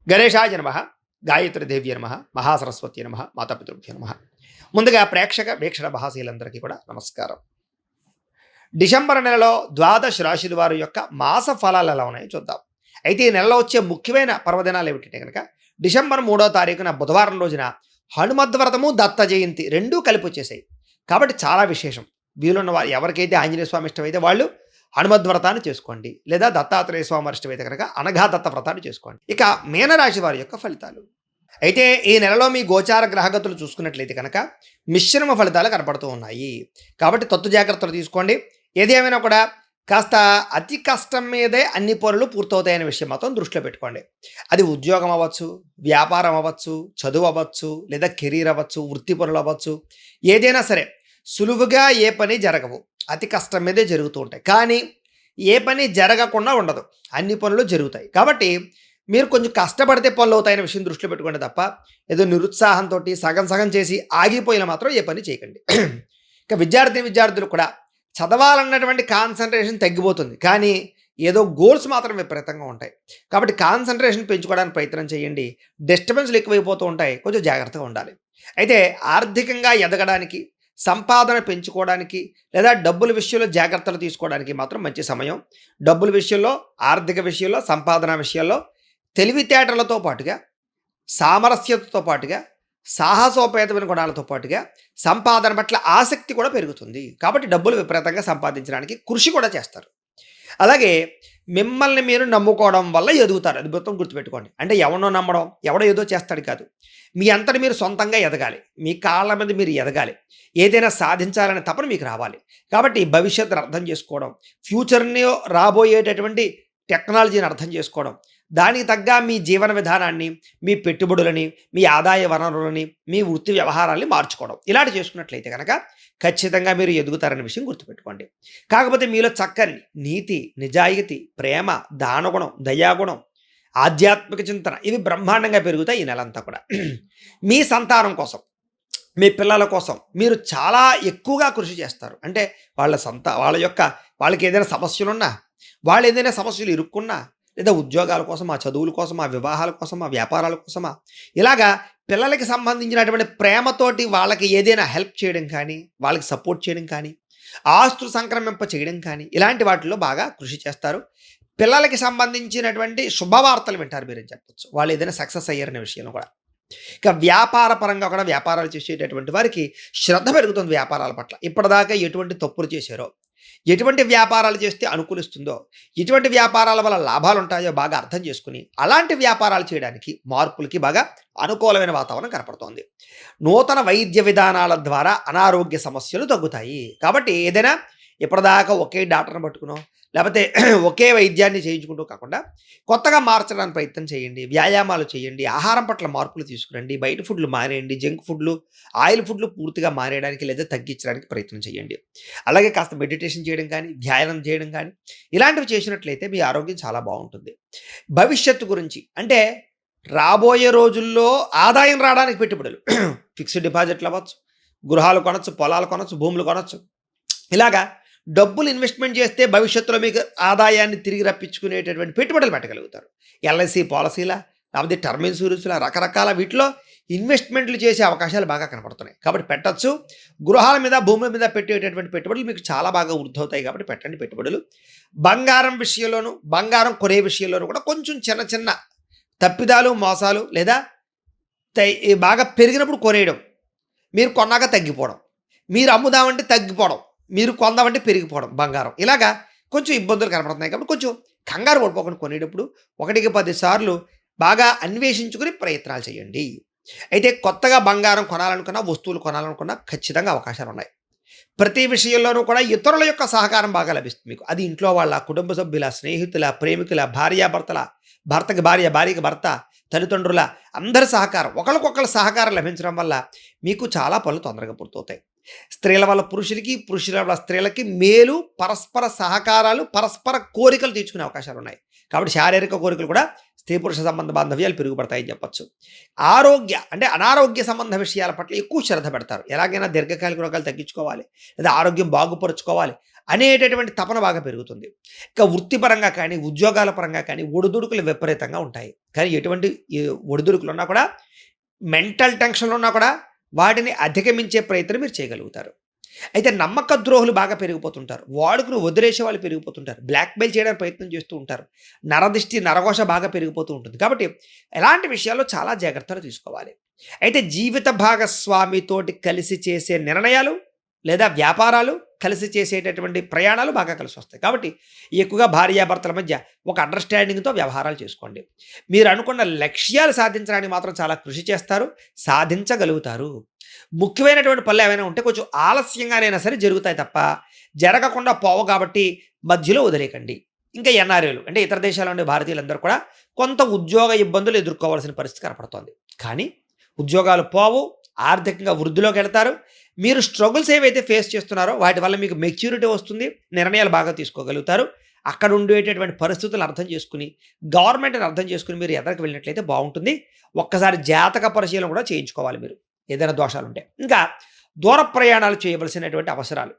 గణేశాయ నమః, గాయత్రీదేవ్యై నమః, మహాసరస్వత్యై నమః, మాతాపితృభ్యో నమః. ముందుగా ప్రేక్షక వీక్షణ మహాశీలందరికీ కూడా నమస్కారం. డిసెంబర్ నెలలో ద్వాదశ రాశుల వారి యొక్క మాస ఫలాలు ఎలా ఉన్నాయో చూద్దాం. అయితే ఈ నెలలో వచ్చే ముఖ్యమైన పర్వదినాలు ఏమిటంటే కనుక డిసెంబర్ 3వ తారీఖున బుధవారం రోజున హనుమద్వ్రతము, దత్త జయంతి రెండూ కలిపి వచ్చేసాయి. కాబట్టి చాలా విశేషం. వీలున్న వారు ఎవరికైతే ఆంజనేయ స్వామి ఇష్టమైతే వాళ్ళు హనుమద్వ్రతాన్ని చేసుకోండి, లేదా దత్తాత్రేయ స్వామి వారి ఇష్టమైతే కనుక అనఘా దత్త వ్రతాన్ని చేసుకోండి. ఇక మీనరాశి వారి యొక్క ఫలితాలు. అయితే ఈ నెలలో మీ గోచార గ్రహగతులు చూసుకున్నట్లయితే కనుక మిశ్రమ ఫలితాలు కనపడుతూ ఉన్నాయి. కాబట్టి తత్తు జాగ్రత్తలు తీసుకోండి. ఏది ఏమైనా కూడా కాస్త అతి కష్టం మీదే అన్ని పనులు పూర్తవుతాయనే విషయం మాత్రం దృష్టిలో పెట్టుకోండి. అది ఉద్యోగం అవ్వచ్చు, వ్యాపారం అవ్వచ్చు, చదువు అవ్వచ్చు, లేదా కెరీర్ అవ్వచ్చు, వృత్తి పనులు అవ్వచ్చు. ఏదైనా సరే సులువుగా ఏ పని జరగవు, అతి కష్టం మీదే జరుగుతూ ఉంటాయి. కానీ ఏ పని జరగకుండా ఉండదు, అన్ని పనులు జరుగుతాయి. కాబట్టి మీరు కొంచెం కష్టపడితే పనులు అవుతాయనే విషయం దృష్టిలో పెట్టుకోండి తప్ప ఏదో నిరుత్సాహంతో సగం సగం చేసి ఆగిపోయిన మాత్రం ఏ పని చేయకండి. ఇక విద్యార్థులు కూడా చదవాలన్నటువంటి కాన్సన్ట్రేషన్ తగ్గిపోతుంది, కానీ ఏదో గోల్స్ మాత్రం విపరీతంగా ఉంటాయి. కాబట్టి కాన్సన్ట్రేషన్ పెంచుకోవడానికి ప్రయత్నం చేయండి. డిస్టర్బెన్స్లు ఎక్కువైపోతూ ఉంటాయి, కొంచెం జాగ్రత్తగా ఉండాలి. అయితే ఆర్థికంగా ఎదగడానికి, సంపాదన పెంచుకోవడానికి, లేదా డబ్బుల విషయంలో జాగ్రత్తలు తీసుకోవడానికి మాత్రం మంచి సమయం. డబ్బుల విషయంలో, ఆర్థిక విషయంలో, సంపాదన విషయాల్లో తెలివితేటలతో పాటుగా, సామరస్యతతో పాటుగా, సాహసోపేతమైన గుణాలతో పాటుగా సంపాదన పట్ల ఆసక్తి కూడా పెరుగుతుంది. కాబట్టి డబ్బులు విపరీతంగా సంపాదించడానికి కృషి కూడా చేస్తారు. అలాగే మిమ్మల్ని మీరు నమ్ముకోవడం వల్ల ఎదుగుతారు. అది మొత్తం గుర్తుపెట్టుకోండి. అంటే ఎవరినో నమ్మడం, ఎవడో ఏదో చేస్తాడు కాదు. మీ అంతటి మీరు సొంతంగా ఎదగాలి, మీ కాళ్ళ మీద మీరు ఎదగాలి, ఏదైనా సాధించాలనే తపన మీకు రావాలి. కాబట్టి భవిష్యత్తును అర్థం చేసుకోవడం, ఫ్యూచర్ని రాబోయేటటువంటి టెక్నాలజీని అర్థం చేసుకోవడం, దానికి తగ్గ మీ జీవన విధానాన్ని, మీ పెట్టుబడులని, మీ ఆదాయ వనరులని, మీ వృత్తి వ్యవహారాల్ని మార్చుకోవడం, ఇలాంటి చేసుకున్నట్లయితే కనుక ఖచ్చితంగా మీరు ఎదుగుతారనే విషయం గుర్తుపెట్టుకోండి. కాకపోతే మీలో చక్కని నీతి, నిజాయితీ, ప్రేమ, దానగుణం, దయాగుణం, ఆధ్యాత్మిక చింతన ఇవి బ్రహ్మాండంగా పెరుగుతాయి ఈ నెలంతా కూడా. మీ సంతానం కోసం, మీ పిల్లల కోసం మీరు చాలా ఎక్కువగా కృషి చేస్తారు. అంటే వాళ్ళకి ఏదైనా సమస్యలున్నా, వాళ్ళు ఏదైనా సమస్యలు ఇరుక్కున్నా, లేదా ఉద్యోగాల కోసమా, చదువుల కోసమా, వివాహాల కోసమా, వ్యాపారాల కోసమా, ఇలాగా పిల్లలకి సంబంధించినటువంటి ప్రేమతోటి వాళ్ళకి ఏదైనా హెల్ప్ చేయడం కానీ, వాళ్ళకి సపోర్ట్ చేయడం కానీ, ఆస్తులు సంక్రమింప చేయడం కానీ, ఇలాంటి వాటిల్లో బాగా కృషి చేస్తారు. పిల్లలకి సంబంధించినటువంటి శుభవార్తలు వింటారు మీరని చెప్పొచ్చు, వాళ్ళు ఏదైనా సక్సెస్ అయ్యారనే విషయంలో కూడా. ఇక వ్యాపార పరంగా కూడా వ్యాపారాలు చేసేటటువంటి వారికి శ్రద్ధ పెరుగుతుంది వ్యాపారాల పట్ల. ఇప్పటిదాకా ఎటువంటి తప్పులు చేశారో, ఎటువంటి వ్యాపారాలు చేస్తే అనుకూలిస్తుందో, ఎటువంటి వ్యాపారాల వల్ల లాభాలు ఉంటాయో బాగా అర్థం చేసుకుని అలాంటి వ్యాపారాలు చేయడానికి, మార్పులకి బాగా అనుకూలమైన వాతావరణం కనపడుతోంది. నూతన వైద్య విధానాల ద్వారా అనారోగ్య సమస్యలు తగ్గుతాయి. కాబట్టి ఏదైనా ఇప్పటిదాకా ఒకే డాక్టర్ని పట్టుకునో, లేకపోతే ఒకే వైద్యాన్ని చేయించుకుంటూ కాకుండా కొత్తగా మార్చడానికి ప్రయత్నం చేయండి. వ్యాయామాలు చేయండి, ఆహారం పట్ల మార్పులు తీసుకురండి, బయట ఫుడ్లు మానేయండి, జంక్ ఫుడ్లు, ఆయిల్ ఫుడ్లు పూర్తిగా మానేయడానికి లేదా తగ్గించడానికి ప్రయత్నం చేయండి. అలాగే కాస్త మెడిటేషన్ చేయడం కానీ, ధ్యానం చేయడం కానీ ఇలాంటివి చేసినట్లయితే మీ ఆరోగ్యం చాలా బాగుంటుంది. భవిష్యత్తు గురించి అంటే రాబోయే రోజుల్లో ఆదాయం రావడానికి పెట్టుబడులు, ఫిక్స్డ్ డిపాజిట్లు అవ్వచ్చు, గృహాలు కొనొచ్చు, పొలాలు కొనొచ్చు, భూములు కొనొచ్చు, ఇలాగా డబ్బులు ఇన్వెస్ట్మెంట్ చేస్తే భవిష్యత్తులో మీకు ఆదాయాన్ని తిరిగి రప్పించుకునేటటువంటి పెట్టుబడులు పెట్టగలుగుతారు. ఎల్ఐసి పాలసీలా, లేకపోతే టర్మ్ ఇన్సూరెన్స్లా, రకరకాల వీటిలో ఇన్వెస్ట్మెంట్లు చేసే అవకాశాలు బాగా కనపడుతున్నాయి. కాబట్టి పెట్టచ్చు. గృహాల మీద, భూముల మీద పెట్టేటటువంటి పెట్టుబడులు మీకు చాలా బాగా వృద్ధవుతాయి. కాబట్టి పెట్టండి పెట్టుబడులు. బంగారం విషయంలోనూ, బంగారం కొనే విషయంలోనూ కూడా కొంచెం చిన్న చిన్న తప్పిదాలు, మోసాలు, లేదా బాగా పెరిగినప్పుడు కొనేయడం, మీరు కొన్నాక తగ్గిపోవడం, మీరు అమ్ముదామంటే తగ్గిపోవడం, మీరు కొందామంటే పెరిగిపోవడం బంగారం, ఇలాగా కొంచెం ఇబ్బందులు కనపడుతున్నాయి. కాబట్టి కొంచెం కంగారు పడిపోకుండా కొనేటప్పుడు 1కి 10 సార్లు బాగా అన్వేషించుకుని ప్రయత్నాలు చేయండి. అయితే కొత్తగా బంగారం కొనాలనుకున్నా, వస్తువులు కొనాలనుకున్నా ఖచ్చితంగా అవకాశాలు ఉన్నాయి. ప్రతి విషయంలోనూ కూడా ఇతరుల యొక్క సహకారం బాగా లభిస్తుంది మీకు. అది ఇంట్లో వాళ్ళ, కుటుంబ సభ్యుల, స్నేహితుల, ప్రేమికుల, భార్యాభర్తల, భర్తకి భార్య, భార్యకి భర్త, తల్లిదండ్రుల అందరి సహకారం, ఒకరికొకరు సహకారం లభించడం వల్ల మీకు చాలా పనులు తొందరగా పూర్తవుతాయి. స్త్రీల వల్ల పురుషులకి, పురుషుల వల్ల స్త్రీలకి మేలు, పరస్పర సహకారాలు, పరస్పర కోరికలు తీర్చుకునే అవకాశాలు ఉన్నాయి. కాబట్టి శారీరక కోరికలు కూడా స్త్రీ పురుష సంబంధ బాంధవ్యాలు పెరుగుపడతాయని చెప్పచ్చు. అంటే అనారోగ్య సంబంధ విషయాల పట్ల ఎక్కువ శ్రద్ధ పెడతారు. ఎలాగైనా దీర్ఘకాలిక రోగాలు తగ్గించుకోవాలి, లేదా ఆరోగ్యం బాగుపరుచుకోవాలి అనేటటువంటి తపన బాగా పెరుగుతుంది. ఇక వృత్తిపరంగా కానీ, ఉద్యోగాల పరంగా కానీ ఒడిదుడుకులు విపరీతంగా ఉంటాయి. కానీ ఎటువంటి ఈ ఒడిదుడుకులున్నా కూడా, మెంటల్ టెన్షన్‌లున్నా కూడా వాటిని అధిగమించే ప్రయత్నం మీరు చేయగలుగుతారు. అయితే నమ్మక ద్రోహులు బాగా పెరిగిపోతుంటారు. వాడుకుని వదిలేసే వాళ్ళు పెరిగిపోతుంటారు. బ్లాక్‌మెయిల్ చేయడానికి ప్రయత్నం చేస్తూ ఉంటారు. నరదిష్టి, నరఘోష బాగా పెరిగిపోతూ ఉంటుంది. కాబట్టి ఎలాంటి విషయాల్లో చాలా జాగ్రత్తలు తీసుకోవాలి. అయితే జీవిత భాగస్వామితోటి కలిసి చేసే నిర్ణయాలు లేదా వ్యాపారాలు, కలిసి చేసేటటువంటి ప్రయాణాలు బాగా కలిసొస్తాయి. కాబట్టి ఎక్కువగా భార్యాభర్తల మధ్య ఒక అండర్‌స్టాండింగ్‌తో వ్యవహారాలు చేసుకోండి. మీరు అనుకున్న లక్ష్యాలు సాధించడానికి మాత్రం చాలా కృషి చేస్తారు. సాధించగలుగుతారు. ముఖ్యమైనటువంటి పనులు ఏమైనా ఉంటే కొంచెం ఆలస్యంగానైనా సరే జరుగుతాయి తప్ప, జరగకుండా పోవు కాబట్టి మధ్యలో వదిలేయకండి. ఇంకా ఎన్ఆర్ఐలు అంటే ఇతర దేశాల్లో ఉండే భారతీయులందరూ కూడా కొంత ఉద్యోగ ఇబ్బందులు ఎదుర్కోవాల్సిన పరిస్థితి కనపడుతోంది. కానీ ఉద్యోగాలు పోవు, ఆర్థికంగా వృద్ధిలోకెళ్తారు. మీరు స్ట్రగుల్స్ ఏవైతే ఫేస్ చేస్తున్నారో వాటి వల్ల మీకు మెచ్యూరిటీ వస్తుంది. నిర్ణయాలు బాగా తీసుకోగలుగుతారు. అక్కడ ఉండేటటువంటి పరిస్థితులను అర్థం చేసుకొని, గవర్నమెంట్‌ని అర్థం చేసుకొని మీరు ఎదరికి వెళ్ళినట్లయితే బావుంటుంది. ఒక్కసారి జాతక పరిశీలన కూడా చేయించుకోవాలి మీరు. ఏదైనా దోషాలుంటే. ఇంకా దూర ప్రయాణాలు చేయవలసినటువంటి అవసరాలు,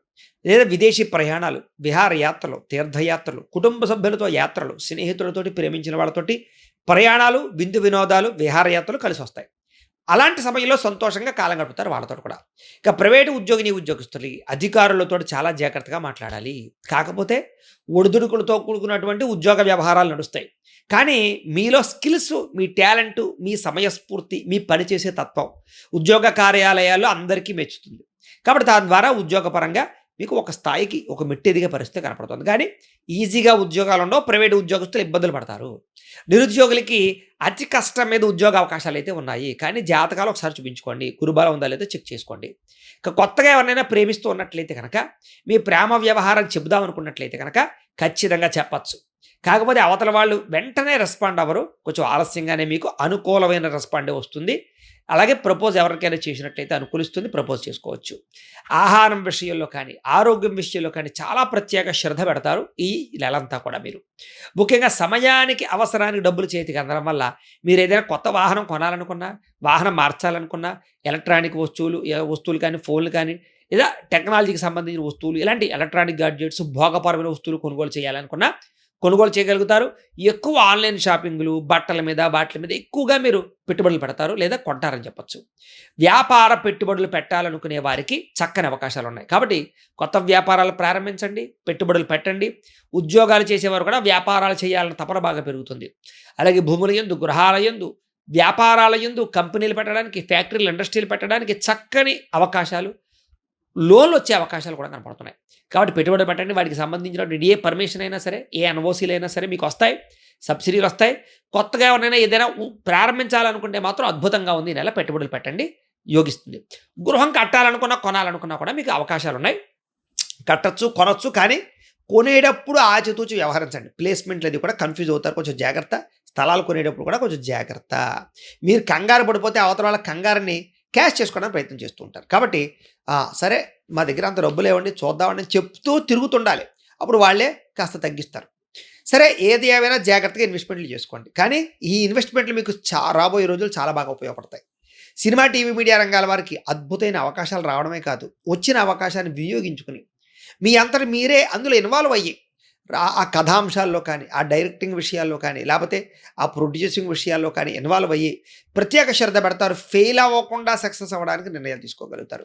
లేదా విదేశీ ప్రయాణాలు, విహారయాత్రలు, తీర్థయాత్రలు, కుటుంబ సభ్యులతో యాత్రలు, స్నేహితులతోటి, ప్రేమించిన వాళ్ళతోటి ప్రయాణాలు, విందు వినోదాలు, విహారయాత్రలు కలిసొస్తాయి. అలాంటి సమయంలో సంతోషంగా కాలం గడుపుతారు వాళ్ళతోటి కూడా. ఇక ప్రైవేటు ఉద్యోగిని, ఉద్యోగస్తులు అధికారులతోటి చాలా జాగ్రత్తగా మాట్లాడాలి. కాకపోతే ఒడిదుడుకులతో కూడుకున్నటువంటి ఉద్యోగ వ్యవహారాలు నడుస్తాయి. కానీ మీలో స్కిల్స్, మీ టాలెంటు, మీ సమయస్ఫూర్తి, మీ పనిచేసే తత్వం ఉద్యోగ కార్యాలయాల్లో అందరికీ మెచ్చుతుంది. కాబట్టి దాని ద్వారా ఉద్యోగపరంగా మీకు ఒక స్థాయికి ఒక మెట్టు ఎదిగే పరిస్థితి కనపడుతుంది. కానీ ఈజీగా ఉద్యోగాలు ఉండవు. ప్రైవేటు ఉద్యోగస్తులు ఇబ్బందులు పడతారు. నిరుద్యోగులకి అతి కష్టం మీద ఉద్యోగ అవకాశాలు అయితే ఉన్నాయి. కానీ జాతకాలు ఒకసారి చూపించుకోండి. గురుబలం ఉందా లేదో చెక్ చేసుకోండి. ఇక కొత్తగా ఎవరినైనా ప్రేమిస్తూ ఉన్నట్లయితే కనుక, మీ ప్రేమ వ్యవహారం చెబుదాం అనుకున్నట్లయితే కనుక ఖచ్చితంగా చెప్పచ్చు. కాకపోతే అవతల వాళ్ళు వెంటనే రెస్పాండ్ అవ్వరు. కొంచెం ఆలస్యంగానే మీకు అనుకూలమైన రెస్పాండే వస్తుంది. అలాగే ప్రపోజ్ ఎవరికైనా చేసినట్లయితే అనుకూలిస్తుంది. ప్రపోజ్ చేసుకోవచ్చు. ఆహారం విషయంలో కానీ, ఆరోగ్యం విషయంలో కానీ చాలా ప్రత్యేక శ్రద్ధ పెడతారు ఈ నెలంతా కూడా మీరు. ముఖ్యంగా సమయానికి, అవసరానికి డబ్బులు చేతికి అందడం వల్ల మీరు ఏదైనా కొత్త వాహనం కొనాలనుకున్నా, వాహనం మార్చాలనుకున్నా, ఎలక్ట్రానిక్ వస్తువులు కానీ, ఫోన్లు కానీ, లేదా టెక్నాలజీకి సంబంధించిన వస్తువులు, ఇలాంటి ఎలక్ట్రానిక్ గాడ్జెట్స్, భోగపరమైన వస్తువులు కొనుగోలు చేయాలనుకున్నా కొనుగోలు చేయగలుగుతారు. ఎక్కువ ఆన్‌లైన్ షాపింగులు, బట్టల మీద, వాటిల మీద ఎక్కువగా మీరు పెట్టుబడులు పెడతారు లేదా కొంటారని చెప్పొచ్చు. వ్యాపార పెట్టుబడులు పెట్టాలనుకునే వారికి చక్కని అవకాశాలున్నాయి. కాబట్టి కొత్త వ్యాపారాలు ప్రారంభించండి, పెట్టుబడులు పెట్టండి. ఉద్యోగాలు చేసేవారు కూడా వ్యాపారాలు చేయాలన్న తపన బాగా పెరుగుతుంది. అలాగే భూముల యందు, గృహాల యందు, వ్యాపారాల యందు, కంపెనీలు పెట్టడానికి, ఫ్యాక్టరీలు, ఇండస్ట్రీలు పెట్టడానికి చక్కని అవకాశాలు, లోన్‌లు వచ్చే అవకాశాలు కూడా కనపడుతున్నాయి. కాబట్టి పెట్టుబడి పెట్టండి. వాటికి సంబంధించినటువంటి ఏ పర్మిషన్ అయినా సరే, ఏ ఎన్ఓసీలు అయినా సరే మీకు వస్తాయి. సబ్సిడీలు వస్తాయి. కొత్తగా ఎవరినైనా ఏదైనా ప్రారంభించాలనుకుంటే మాత్రం అద్భుతంగా ఉంది. ఈ నెల పెట్టుబడులు పెట్టండి, యోగిస్తుంది. గృహం కట్టాలనుకున్నా, కొనాలనుకున్నా కూడా మీకు అవకాశాలున్నాయి. కట్టొచ్చు, కొనొచ్చు. కానీ కొనేటప్పుడు ఆచితూచి వ్యవహరించండి. ప్లేస్‌మెంట్లు అది కూడా కన్‌ఫ్యూజ్ అవుతారు. కొంచెం జాగ్రత్త. స్థలాలు కొనేటప్పుడు కూడా కొంచెం జాగ్రత్త. మీరు కంగారు పడిపోతే అవతల వాళ్ళ కంగారుని క్యాష్ చేసుకోవడానికి ప్రయత్నం చేస్తూ ఉంటారు. కాబట్టి సరే మా దగ్గర అంత డబ్బులు లేవండి చూద్దామండి అని చెప్తూ తిరుగుతుండాలి. అప్పుడు వాళ్ళే కాస్త తగ్గిస్తారు. సరే ఏది ఏమైనా జాగ్రత్తగా ఇన్వెస్ట్‌మెంట్లు చేసుకోండి. కానీ ఈ ఇన్వెస్ట్‌మెంట్లు మీకు రాబోయే రోజులు చాలా బాగా ఉపయోగపడతాయి. సినిమా, టీవీ, మీడియా రంగాల వారికి అద్భుతమైన అవకాశాలు రావడమే కాదు, వచ్చిన అవకాశాన్ని వినియోగించుకుని మీ అంతట మీరే అందులో ఇన్వాల్వ్ అయ్యి ఆ కథాంశాల్లో కానీ, ఆ డైరెక్టింగ్ విషయాల్లో కానీ, లేకపోతే ఆ ప్రొడ్యూసింగ్ విషయాల్లో కానీ ఇన్వాల్వ్ అయ్యి ప్రత్యేక శ్రద్ధ పెడతారు. ఫెయిల్ అవ్వకుండా సక్సెస్ అవ్వడానికి నిర్ణయాలు తీసుకోగలుగుతారు.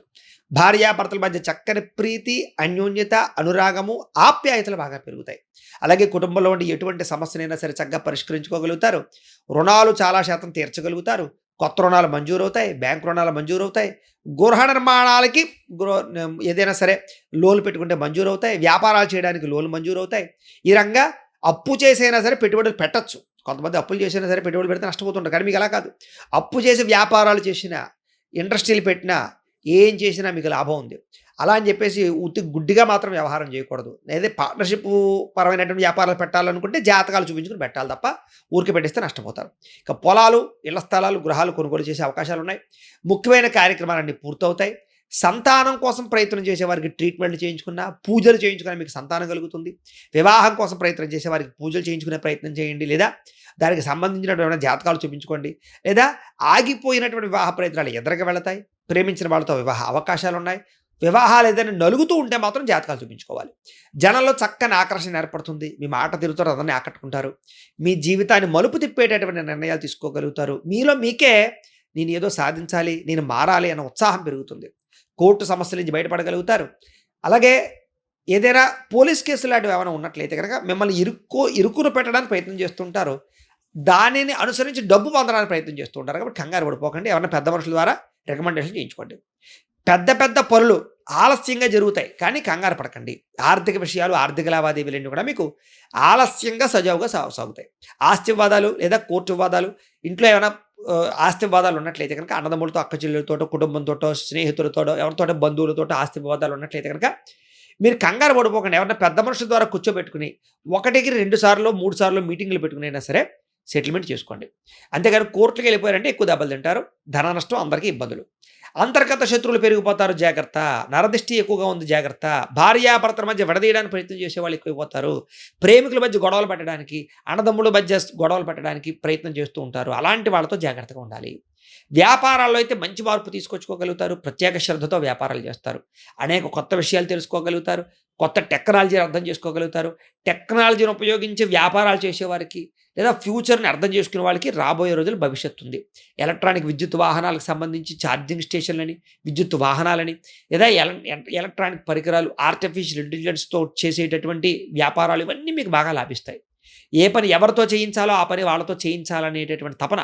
భార్యాభర్తల మధ్య చక్కని ప్రీతి, అన్యోన్యత, అనురాగము, ఆప్యాయతలు బాగా పెరుగుతాయి. అలాగే కుటుంబంలో ఉండి ఎటువంటి సమస్యనైనా సరే చక్కగా పరిష్కరించుకోగలుగుతారు. రుణాలు చాలా శాతం తీర్చగలుగుతారు. కొత్త రుణాలు మంజూరవుతాయి. బ్యాంక్ రుణాలు మంజూరవుతాయి. గృహ నిర్మాణాలకి ఏదైనా సరే లోన్లు పెట్టుకుంటే మంజూరవుతాయి. వ్యాపారాలు చేయడానికి లోన్లు మంజూరవుతాయి. ఈ రంగా అప్పు చేసైనా సరే పెట్టుబడులు పెట్టొచ్చు. కొంతమంది అప్పులు చేసైనా సరే పెట్టుబడులు పెడితే నష్టపోతుంటారు. కానీ మీకు అలా కాదు. అప్పు చేసి వ్యాపారాలు చేసినా, ఇండస్ట్రీలు పెట్టినా, ఏం చేసినా మీకు లాభం ఉంది. అలా అని చెప్పేసి గుడ్డిగా మాత్రం వ్యవహారం చేయకూడదు. లేదా పార్ట్నర్‌షిప్ పరమైనటువంటి వ్యాపారాలు పెట్టాలనుకుంటే జాతకాలు చూపించుకొని పెట్టాలి తప్ప ఊరికే పెట్టేస్తే నష్టపోతారు. ఇక పొలాలు, ఇళ్ల స్థలాలు, గృహాలు కొనుగోలు చేసే అవకాశాలున్నాయి. ముఖ్యమైన కార్యక్రమాలన్నీ పూర్తవుతాయి. సంతానం కోసం ప్రయత్నం చేసేవారికి ట్రీట్మెంట్లు చేయించుకున్నా, పూజలు చేయించుకున్నా మీకు సంతానం కలుగుతుంది. వివాహం కోసం ప్రయత్నం చేసేవారికి పూజలు చేయించుకునే ప్రయత్నం చేయండి. లేదా దానికి సంబంధించినటువంటి జాతకాలు చూపించుకోండి. లేదా ఆగిపోయినటువంటి వివాహ ప్రయత్నాలు ఎదురుగా వెళతాయి. ప్రేమించిన వాళ్ళతో వివాహ అవకాశాలున్నాయి. వివాహాలు ఏదైనా నలుగుతూ ఉంటే మాత్రం జాతకాలు చూపించుకోవాలి. జనంలో చక్కని ఆకర్షణ ఏర్పడుతుంది. మీ మాట తీరుతో అందరిని ఆకట్టుకుంటారు. మీ జీవితాన్ని మలుపు తిప్పేటటువంటి నిర్ణయాలు తీసుకోగలుగుతారు. మీలో మీకే నేను ఏదో సాధించాలి, నేను మారాలి అన్న ఉత్సాహం పెరుగుతుంది. కోర్టు సమస్యల నుంచి బయటపడగలుగుతారు. అలాగే ఏదైనా పోలీస్ కేసులు లాంటివి ఏమైనా ఉన్నట్లయితే కనుక మిమ్మల్ని ఇరుకున పెట్టడానికి ప్రయత్నం చేస్తుంటారు. దానిని అనుసరించి డబ్బు పొందడానికి ప్రయత్నం చేస్తూ ఉంటారు. కాబట్టి కంగారు పడిపోకండి. ఎవరైనా పెద్ద మనుషుల ద్వారా రికమెండేషన్ చేయించుకోండి. పెద్ద పెద్ద పనులు ఆలస్యంగా జరుగుతాయి. కానీ కంగారు పడకండి. ఆర్థిక విషయాలు, ఆర్థిక లావాదేవీలన్నీ కూడా మీకు ఆలస్యంగా సజావుగా సాగుతాయి. ఆస్తి వివాదాలు లేదా కోర్టు వివాదాలు, ఇంట్లో ఏమైనా ఆస్తి వివాదాలు ఉన్నట్లయితే కనుక అన్నదమ్ములతో, అక్క చెల్లెలతోటో, కుటుంబంతోటో, స్నేహితులతోటో, ఎవరితోటో బంధువులతోటో ఆస్తి వివాదాలు ఉన్నట్లయితే కనుక మీరు కంగారు పడిపోకండి. ఎవరైనా పెద్ద మనుషుల ద్వారా కూర్చోబెట్టుకుని 1కి 2 సార్లు 3 సార్లు మీటింగ్లు పెట్టుకుని అయినా సరే సెటిల్మెంట్ చేసుకోండి. అంతేగాని కోర్టుకి వెళ్ళిపోయారంటే ఎక్కువ దెబ్బలు తింటారు. ధన నష్టం, అందరికీ ఇబ్బందులు. అంతర్గత శత్రువులు పెరిగిపోతారు, జాగ్రత్త. నరదిష్టి ఎక్కువగా ఉంది, జాగ్రత్త. భార్యాభర్తల మధ్య విడదీయడానికి ప్రయత్నం చేసే వాళ్ళు ఎక్కువైపోతారు. ప్రేమికుల మధ్య గొడవలు పెట్టడానికి, అన్నదమ్ముల మధ్య గొడవలు పెట్టడానికి ప్రయత్నం చేస్తూ ఉంటారు. అలాంటి వాళ్ళతో జాగ్రత్తగా ఉండాలి. వ్యాపారాల్లో అయితే మంచి మార్పు తీసుకొచ్చుకోగలుగుతారు. ప్రత్యేక శ్రద్ధతో వ్యాపారాలు చేస్తారు. అనేక కొత్త విషయాలు తెలుసుకోగలుగుతారు. కొత్త టెక్నాలజీని అర్థం చేసుకోగలుగుతారు. టెక్నాలజీని ఉపయోగించి వ్యాపారాలు చేసేవారికి లేదా ఫ్యూచర్ని అర్థం చేసుకునే వాళ్ళకి రాబోయే రోజులు భవిష్యత్తు ఉంది. ఎలక్ట్రానిక్ విద్యుత్ వాహనాలకు సంబంధించి ఛార్జింగ్ స్టేషన్లని, విద్యుత్ వాహనాలని, లేదా ఎలక్ట్రానిక్ పరికరాలు, ఆర్టిఫిషియల్ ఇంటెలిజెన్స్తో చేసేటటువంటి వ్యాపారాలు, ఇవన్నీ మీకు బాగా లాభిస్తాయి. ఏ పని ఎవరితో చేయించాలో ఆ పని వాళ్ళతో చేయించాలనేటటువంటి తపన,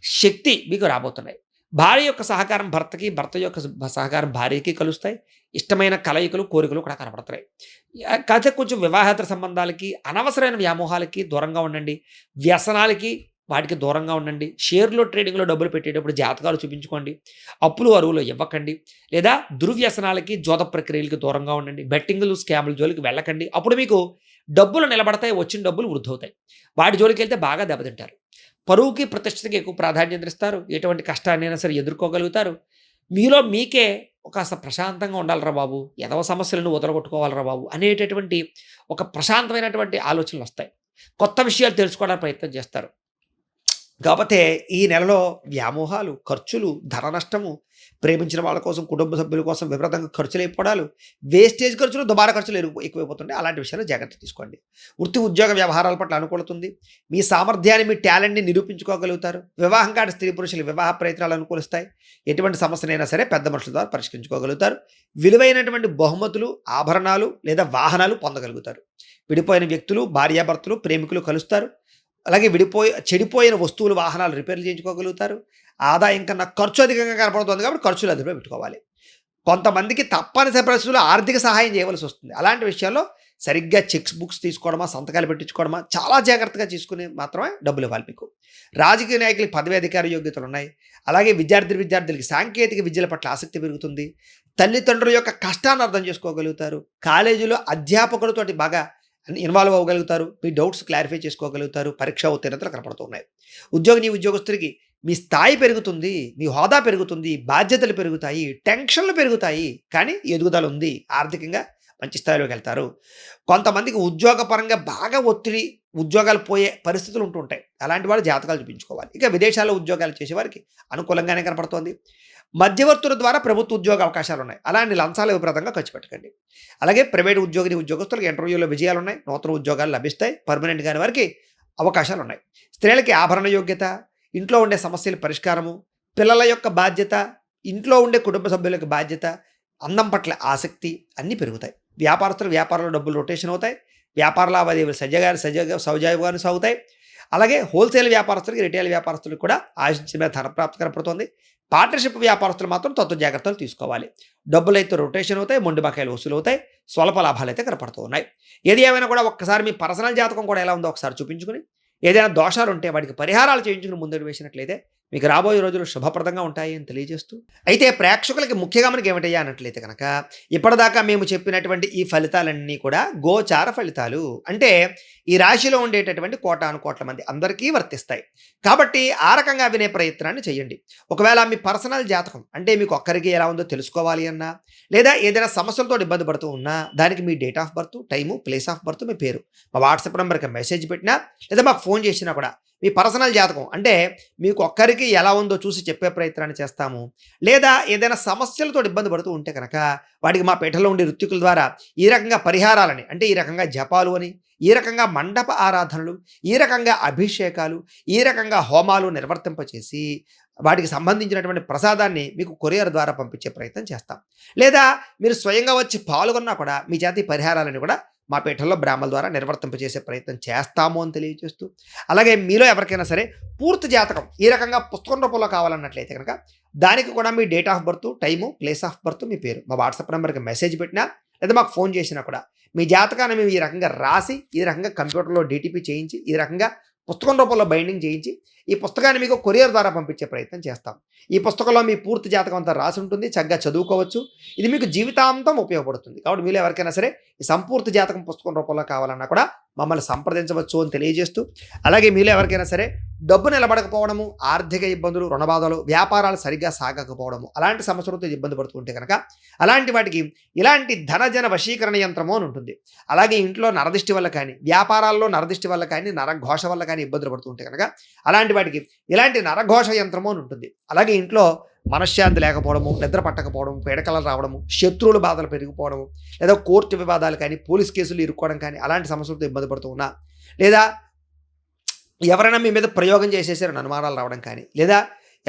శక్తి మీకు రాబోతున్నాయి. భార్య యొక్క సహకారం భర్తకి, భర్త యొక్క సహకారం భార్యకి కలుస్తాయి. ఇష్టమైన కలయికలు, కోరికలు కూడా కనపడుతున్నాయి. కాకపోతే కొంచెం వివాహేతర సంబంధాలకి, అనవసరమైన వ్యామోహాలకి దూరంగా ఉండండి. వ్యసనాలకి వాటికి దూరంగా ఉండండి. షేర్లో, ట్రేడింగ్లో డబ్బులు పెట్టేటప్పుడు జాతకాలు చూపించుకోండి. అప్పులు అరువులు ఇవ్వకండి. లేదా దుర్వ్యసనాలకి, జోద ప్రక్రియలకి దూరంగా ఉండండి. బెట్టింగ్లు, స్కాముల జోలికి వెళ్ళకండి. అప్పుడు మీకు డబ్బులు నిలబడతాయి, వచ్చిన డబ్బులు వృద్ధవుతాయి. వాటి జోలికి వెళ్తే బాగా దెబ్బతింటారు. పరువుకి, ప్రతిష్టకి ఎక్కువ ప్రాధాన్యత ఇస్తారు. ఎటువంటి కష్టాన్నైనా సరే ఎదుర్కోగలుగుతారు. మీలో మీకే ప్రశాంతంగా ఉండాలిరా బాబు, ఎదవ సమస్యలను వదలగొట్టుకోవాలిరా బాబు అనేటటువంటి ఒక ప్రశాంతమైనటువంటి ఆలోచనలు వస్తాయి. కొత్త విషయాలు తెలుసుకోవడానికి ప్రయత్నం చేస్తారు. కాకపోతే ఈ నెలలో వ్యామోహాలు, ఖర్చులు, ధన నష్టము, ప్రేమించిన వాళ్ళ కోసం, కుటుంబ సభ్యుల కోసం విపరీతంగా ఖర్చులు అయిపోవడాలు, వేస్టేజ్ ఖర్చులు, దుబారా ఖర్చులు ఎక్కువైపోతుంటాయి. అలాంటి విషయాలు జాగ్రత్త తీసుకోండి. వృత్తి, ఉద్యోగ వ్యవహారాల పట్ల అనుకూలతుంది. మీ సామర్థ్యాన్ని, మీ టాలెంట్ని నిరూపించుకోగలుగుతారు. వివాహం కాని స్త్రీ పురుషులు వివాహ ప్రయత్నాలు అనుకూలిస్తాయి. ఎటువంటి సమస్యనైనా సరే పెద్ద మనుషుల ద్వారా పరిష్కరించుకోగలుగుతారు. విలువైనటువంటి బహుమతులు, ఆభరణాలు లేదా వాహనాలు పొందగలుగుతారు. విడిపోయిన వ్యక్తులు, భార్యాభర్తలు, ప్రేమికులు కలుస్తారు. అలాగే చెడిపోయిన వస్తువులు, వాహనాలు రిపేర్లు చేయించుకోగలుగుతారు. ఆదాయం కన్నా ఖర్చు అధికంగా కనపడుతుంది కాబట్టి ఖర్చులు అదుపులో పెట్టుకోవాలి. కొంతమందికి తప్పనిసరి పరిస్థితుల్లో ఆర్థిక సహాయం చేయవలసి వస్తుంది. అలాంటి విషయాల్లో సరిగ్గా చెక్స్ బుక్స్ తీసుకోవడమా, సంతకాలు పెట్టించుకోవడమా చాలా జాగ్రత్తగా తీసుకుని మాత్రమే డబ్బులు ఇవ్వాలి మీకు. రాజకీయ నాయకులకి పదవి అధికార యోగ్యతలు ఉన్నాయి. అలాగే విద్యార్థులకి సాంకేతిక విద్యల పట్ల ఆసక్తి పెరుగుతుంది. తల్లిదండ్రుల యొక్క కష్టాన్ని అర్థం చేసుకోగలుగుతారు. కాలేజీలో అధ్యాపకులతోటి బాగా ఇన్వాల్వ్ అవ్వగలుగుతారు. మీ డౌట్స్ క్లారిఫై చేసుకోగలుగుతారు. పరీక్షా ఉత్తీర్ణతలు కనపడుతున్నాయి. ఉద్యోగస్తుడికి మీ స్థాయి పెరుగుతుంది, మీ హోదా పెరుగుతుంది, బాధ్యతలు పెరుగుతాయి, టెన్షన్లు పెరుగుతాయి. కానీ ఎదుగుదల ఉంది. ఆర్థికంగా మంచి స్థాయిలోకి వెళ్తారు. కొంతమందికి ఉద్యోగపరంగా బాగా ఒత్తిడి, ఉద్యోగాలు పోయే పరిస్థితులు ఉంటుంటాయి. అలాంటి వాళ్ళు జాతకాలు చూపించుకోవాలి. ఇక విదేశాల్లో ఉద్యోగాలు చేసేవారికి అనుకూలంగానే కనపడుతోంది. మధ్యవర్తుల ద్వారా ప్రభుత్వ ఉద్యోగ అవకాశాలు ఉన్నాయి. అలాంటి లంచాలు విపరీతంగా ఖర్చు పెట్టకండి. అలాగే ప్రైవేట్ ఉద్యోగస్తులకు ఇంటర్వ్యూలో విజయాలు ఉన్నాయి. నూతన ఉద్యోగాలు లభిస్తాయి. పర్మనెంట్ కాని వారికి అవకాశాలు ఉన్నాయి. స్త్రీలకి ఆభరణ యోగ్యత, ఇంట్లో ఉండే సమస్యల పరిష్కారము, పిల్లల యొక్క బాధ్యత, ఇంట్లో ఉండే కుటుంబ సభ్యుల యొక్క బాధ్యత, అందం పట్ల ఆసక్తి అన్నీ పెరుగుతాయి. వ్యాపారంలో డబ్బులు రొటేషన్ అవుతాయి. వ్యాపార లావాదేవీలు సజావుగానే సాగుతాయి. అలాగే హోల్సేల్ వ్యాపారస్తులకి, రిటైల్ వ్యాపారస్తులకు కూడా ఆశించిన ధనప్రాప్తి కనపడుతుంది. పార్ట్నర్షిప్ వ్యాపారస్తులు మాత్రం తత్వ జాగ్రత్తలు తీసుకోవాలి. డబ్బులు అయితే రొటేషన్ అవుతాయి, మొండి బకాయిలు వసూలు అవుతాయి, స్వల్ప లాభాలు అయితే కనపడుతూ ఉన్నాయి. ఏది ఏమైనా కూడా ఒక్కసారి మీ పర్సనల్ జాతకం కూడా ఎలా ఉందో ఒకసారి చూపించుకుని, ఏదైనా దోషాలు ఉంటే వాటికి పరిహారాలు చేయించుకుని ముందుకు వేసినట్లయితే మీకు రాబోయే రోజులు శుభప్రదంగా ఉంటాయి అని తెలియజేస్తూ, అయితే ప్రేక్షకులకి ముఖ్య గమనిక ఏమిటయ్యా అన్నట్లయితే కనుక, ఇప్పటిదాకా మేము చెప్పినటువంటి ఈ ఫలితాలన్నీ కూడా గోచార ఫలితాలు. అంటే ఈ రాశిలో ఉండేటటువంటి కోటాను కోట్ల మంది అందరికీ వర్తిస్తాయి. కాబట్టి ఆ రకంగా వినే ప్రయత్నాన్ని చేయండి. ఒకవేళ మీ పర్సనల్ జాతకం అంటే మీకు ఒక్కరికి ఎలా ఉందో తెలుసుకోవాలి అన్నా, లేదా ఏదైనా సమస్యలతో ఇబ్బంది పడుతూ ఉన్నా, దానికి మీ date of birth, time, place of birth, మీ పేరు మా వాట్సాప్ నెంబర్కి మెసేజ్ పెట్టినా లేదా మాకు ఫోన్ చేసినా కూడా మీ పర్సనల్ జాతకం అంటే మీకు ఒక్కరికి ఎలా ఉందో చూసి చెప్పే ప్రయత్నాన్ని చేస్తాము. లేదా ఏదైనా సమస్యలతో ఇబ్బంది పడుతూ ఉంటే కనుక వాటికి మా పీఠంలో ఉండే ఋత్వికుల ద్వారా ఈ రకంగా పరిహారాలని అంటే ఈ రకంగా జపాలు అని, ఈ రకంగా మండప ఆరాధనలు, ఈ రకంగా అభిషేకాలు, ఈ రకంగా హోమాలు నిర్వర్తింపచేసి వాటికి సంబంధించినటువంటి ప్రసాదాన్ని మీకు కొరియర్ ద్వారా పంపించే ప్రయత్నం చేస్తాం. లేదా మీరు స్వయంగా వచ్చి పాల్గొన్నా కూడా మీ చేత ఈ పరిహారాలను కూడా మా పీఠంలో బ్రాహ్మణుల ద్వారా నిర్వర్తింపజేసే ప్రయత్నం చేస్తాము అని తెలియజేస్తూ, అలాగే మీలో ఎవరికైనా సరే పూర్తి జాతకం ఈ రకంగా పుస్తకం రూపంలో కావాలన్నట్లయితే కనుక దానికి కూడా మీ date of birth, time, place of birth, మీ పేరు మా వాట్సాప్ నెంబర్కి మెసేజ్ పెట్టినా లేదా మాకు ఫోన్ చేసినా కూడా మీ జాతకాన్ని మేము ఈ రకంగా రాసి, ఈ రకంగా కంప్యూటర్లో డీటీపీ చేయించి, ఈ రకంగా పుస్తకం రూపంలో బైండింగ్ చేయించి ఈ పుస్తకాన్ని మీకు కొరియర్ ద్వారా పంపించే ప్రయత్నం చేస్తాం. ఈ పుస్తకంలో మీ పూర్తి జాతకం అంతా రాసి ఉంటుంది, చక్కగా చదువుకోవచ్చు. ఇది మీకు జీవితాంతం ఉపయోగపడుతుంది. కాబట్టి మీరు ఎవరికైనా సరే ఈ సంపూర్తి జాతకం పుస్తకం రూపంలో కావాలన్నా కూడా మమ్మల్ని సంప్రదించవచ్చు అని తెలియజేస్తూ, అలాగే మీలో ఎవరికైనా సరే డబ్బు నిలబడకపోవడము, ఆర్థిక ఇబ్బందులు, రుణబాధలు, వ్యాపారాలు సరిగ్గా సాగకపోవడము, అలాంటి సమస్యలతో ఇబ్బంది పడుతుంటే కనుక అలాంటి వాటికి ఇలాంటి ధనజన వశీకరణ యంత్రము అని ఉంటుంది. అలాగే ఇంట్లో నరదిష్టి వల్ల కానీ, వ్యాపారాల్లో నరదిష్టి వల్ల కానీ, నరఘోష వల్ల కానీ ఇబ్బందులు పడుతుంటే కనుక అలాంటి వాటికి ఇలాంటి నరఘోష యంత్రము అని ఉంటుంది. అలాగే ఇంట్లో మనశ్శాంతి లేకపోవడము, నిద్ర పట్టకపోవడం, పీడకలలు రావడము, శత్రువుల బాధలు పెరిగిపోవడము, లేదా కోర్టు వివాదాలు కానీ, పోలీస్ కేసులు ఇరుక్కోవడం కానీ అలాంటి సమస్యలతో ఇబ్బంది పడుతూ ఉన్నా, లేదా ఎవరైనా మీ మీద ప్రయోగం చేసేసారని అనుమానాలు రావడం కానీ, లేదా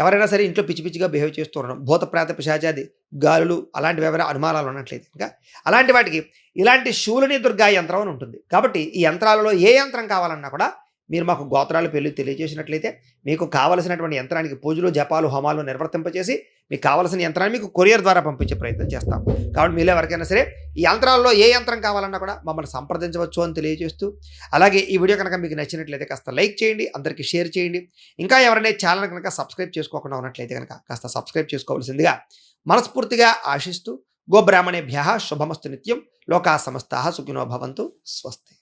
ఎవరైనా సరే ఇంట్లో పిచ్చి పిచ్చిగా బిహేవ్ చేస్తూ ఉండడం, భూత ప్రేత పిశాచాది గాలులు అలాంటివి ఎవరైనా అనుమానాలు ఉన్నట్లయితే ఇంకా అలాంటి వాటికి ఇలాంటి శూలిని దుర్గా యంత్రం అని ఉంటుంది. కాబట్టి ఈ యంత్రాలలో ఏ యంత్రం కావాలన్నా కూడా మీరు మాకు గోత్రాలు పేర్లు తెలియజేసినట్లయితే మీకు కావలసినటువంటి యంత్రానికి పూజలు, జపాలు, హోమాలు నిర్వర్తింపచేసి మీకు కావలసిన యంత్రాన్ని మీకు కొరియర్ ద్వారా పంపించే ప్రయత్నం చేస్తాం. కాబట్టి మీలో ఎవరికైనా సరే ఈ యంత్రాల్లో ఏ యంత్రం కావాలన్నా కూడా మమ్మల్ని సంప్రదించవచ్చు అని తెలియజేస్తూ, అలాగే ఈ వీడియో కనుక మీకు నచ్చినట్లయితే కాస్త లైక్ చేయండి, అందరికీ షేర్ చేయండి. ఇంకా ఎవరైనా ఛానల్ కనుక సబ్స్క్రైబ్ చేసుకోకుండా ఉన్నట్లయితే కనుక కాస్త సబ్స్క్రైబ్ చేసుకోవాల్సిందిగా మనస్ఫూర్తిగా ఆశిస్తూ, గోబ్రాహ్మణేభ్యః శుభమస్తు నిత్యం, లోకా సమస్తాః సుఖినో భవంతు, స్వస్తి.